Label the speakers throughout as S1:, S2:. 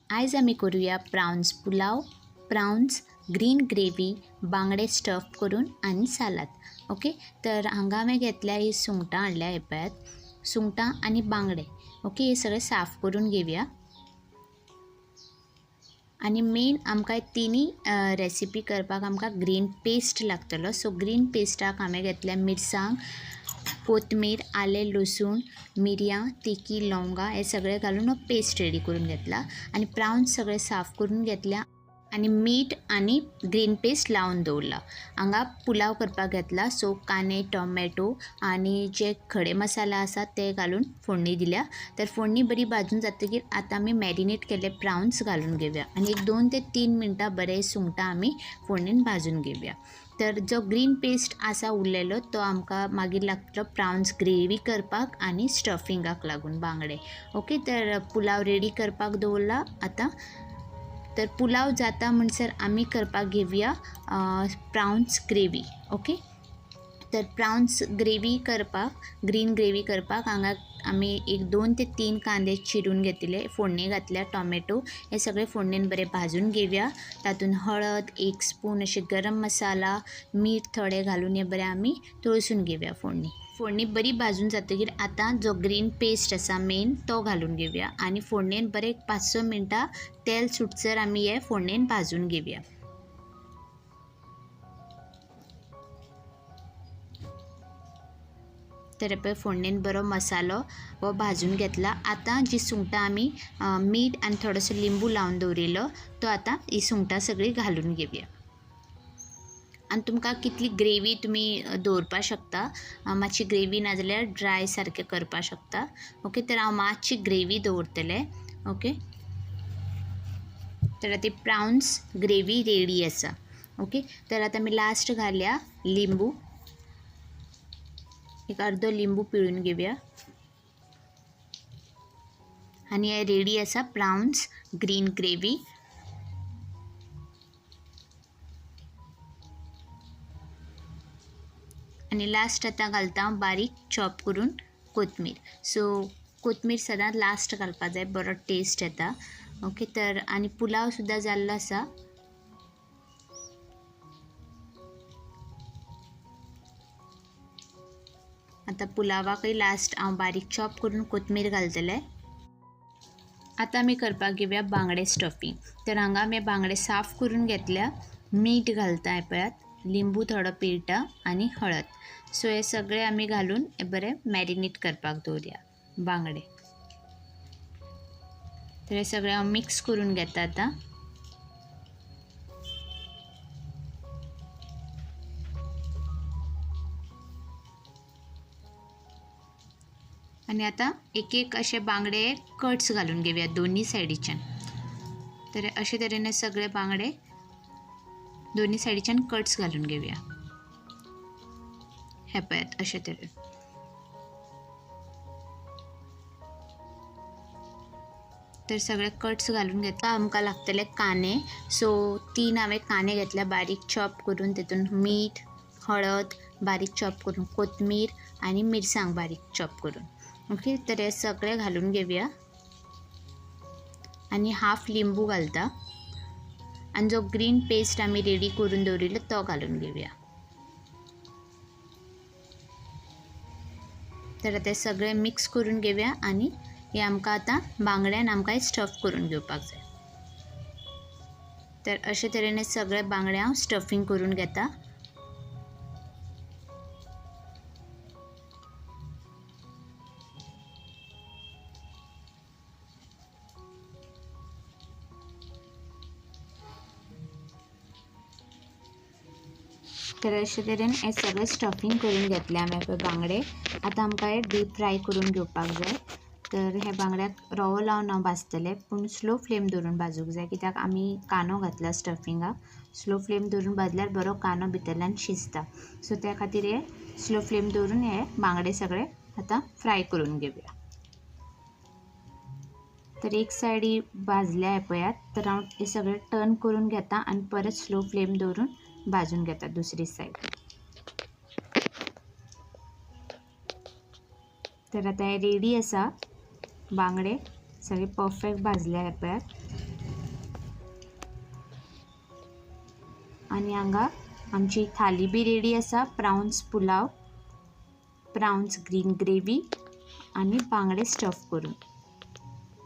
S1: आयज आमी करूया prawns pulao, prawns green gravy, बांगडे स्टफ करून आनी सालाद. ओके, तर हांगा हांवें घेतल्या ही सुंगटां हाडल्या. हे पळयात, सुंगटां आनी बांगडे. ओके, हे सगळे साफ करून घेवया. आनी मेन आमकां तिनी रेसिपी करपाक आमकां ग्रीन पेस्ट लागतलो. सो ग्रीन पेस्टाक हांवें घेतल्या मिरसांग, कोथमीर, आले, लसूण, मिरयां, तिखी, लवंगा हे सगळे घालून पेस्ट रेडी करून घेतला. आनी प्राउन्स सगळे साफ करून घेतल्या आनी मीठ आनी ग्रीन पेस्ट लावन दवरला. हांगा पुलाव करपाक घेतला. सो कांदे, टोमॅटो आनी जे खडे मसाला आसा ते घालून फोडणी दिल्या. तर फोडणी बरी भाजून जातकीर आतां आमी मॅरिनेट केले प्राउन्स घालून घेवया आनी एक 2 ते 3 मिनटां बरे सुंगटां आमी फोडणीन भाजून घेवया. तर जो ग्रीन पेस्ट आसा उरलेलो तो आमकां मागीर लागतलो प्राउन्स ग्रेवी करपाक आनी स्टफिंगाक लागून बांगडे. ओके, तर पुलाव रेडी करपाक दवरला आतां. तर पुलाव जाता म्हणसर आमी करपाक घेवया प्राउन्स ग्रेवी. ओके, तर प्राउन्स ग्रेवी करपाक, ग्रीन ग्रेवी करपाक हांगा आमी एक 2 ते 3 कांदे चिरून घेतिले, फोडणी घातल्या, टोमॅटो हे सगळे फोडणीन बरे भाजून घेवया. तातूंत हळद 1 स्पून अशे गरम मसाला, मीठ थोडे घालून हे बरे आमी तळसून घेवया. फोडणी बरी भाजून जातकीर आतां जो ग्रीन पेस्ट आसा मेन तो घालून घेवया आनी फोडणेन बरे 5-6 मिनटां तेल सुटसर आमी हे फोडणेन भाजून घेवया. तर पळय फोडणेन बरो मसालो वो भाजून घेतला. आतां जी सुंगटां आमी मीठ आनी थोडोसो लिंबू लावन दवरिल्लो तो आतां ही सुंगटां सगळी घालून घेवया. आनी तुमकां कितली ग्रेवी तुमी दवरपा शकता, मातशी ग्रेवी ना जाल्यार ड्राय सारकें करपा शकता. ओके, तर हांव मातशी ग्रेवी दवरतलें. ओके, तर ती प्राउन्स ग्रेवी रेडी आसा. ओके, तर आतां आमी लास्ट घालया लिंबू. एक अर्दो लिंबू पिळून घेवया आनी हे रेडी आसा प्राउन्स ग्रीन ग्रेवी. आनी लास्ट आतां घालता हांव बारीक चॉप करून कोथमीर. सो कोथमीर सदांच लास्ट घालपा जाय, बरो टेस्ट येता. ओके, तर आनी पुलाव सुद्दां जाल्लो आसा. आतां पुलावाकय लास्ट हांव बारीक चॉप करून कोथमीर घालतलें. आतां आमी करपाक घेवया बांगडे स्टफिंग. तर हांगा आमी बांगडे साफ करून घेतल्या, मीठ घालता, हे पळयात, लिंबू थोडो पिळटा आनी हळद. सो हे सगळे आमी घालून हे बरे मॅरिनेट करपाक दवरया बांगडे. तर हे सगळे हांव मिक्स करून घेता आतां. आनी आतां एक एक अशे बांगडे कट्स घालून घेवया दोन्ही सायडीच्यान. तर अशे तरेन सगळे बांगडे दोन्ही सायडीच्यान कट्स घालून घेवया. हे पळयात अशे तरेन. तर सगळे कट्स घालून घेतला. आमकां लागतले कांदे. सो 3 हांवें कांदे घेतल्या बारीक चॉप करून, तेतून मीठ, हळद, बारीक चॉप करून कोथमीर आनी मिरसांग बारीक चॉप करून. ओके, तर हे सगळे घालून घेवया आनी हाफ लिंबू घालता आनी जो ग्रीन पेस्ट आमी रेडी करून दवरिल्लो तो घालून घेवया. तर आतां सगळे मिक्स करून घेवया आनी हे आमकां आतां बांगड्यान आमकां स्टफ करून घेवपाक जाय. तर अशे तरेन सगळे बांगडे हांव स्टफिंग करून घेता. तर अशे तरेन हे सगळे स्टफिंग करून घेतले हांवें बांगडे. आतां आमकां हे डीप फ्राय करून घेवपाक जाय. तर हे बांगड्याक रवो लावन हांव भाजतलें, पूण स्लो फ्लेम दवरून भाजूंक जाय, कित्याक आमी कांदो घातला स्टफिंगाक. स्लो फ्लेम दवरून भाजल्यार बरो कांदो भितरल्यान शिजता. सो त्या खातीर हे स्लो फ्लेम दवरून हे बांगडे सगळे आतां फ्राय करून घेवया. तर एक सायडी भाजल्या हे पळयात. तर हांव हे सगळे टर्न करून घेता आनी परत स्लो फ्लेम दवरून भाजून घेता दुसरी सायड. तर आतां हे रेडी आसा बांगडे, सगळे परफेक्ट भाजल्या हे पळयात. आनी हांगा आमची थाली बी रेडी आसा. Prawns pulao, prawns green gravy आनी बांगडे स्टफ करून.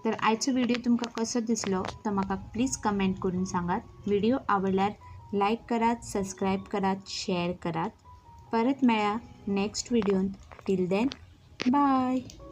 S1: तर आयचो व्हिडिओ तुमकां कसो दिसलो तो म्हाका प्लीज कमेंट करून सांगात. व्हिडिओ आवडल्यार लाईक करात, सबस्क्राईब करात, शेअर करात. परत मेळ्या नेक्स्ट व्हिडिओन. Till then bye.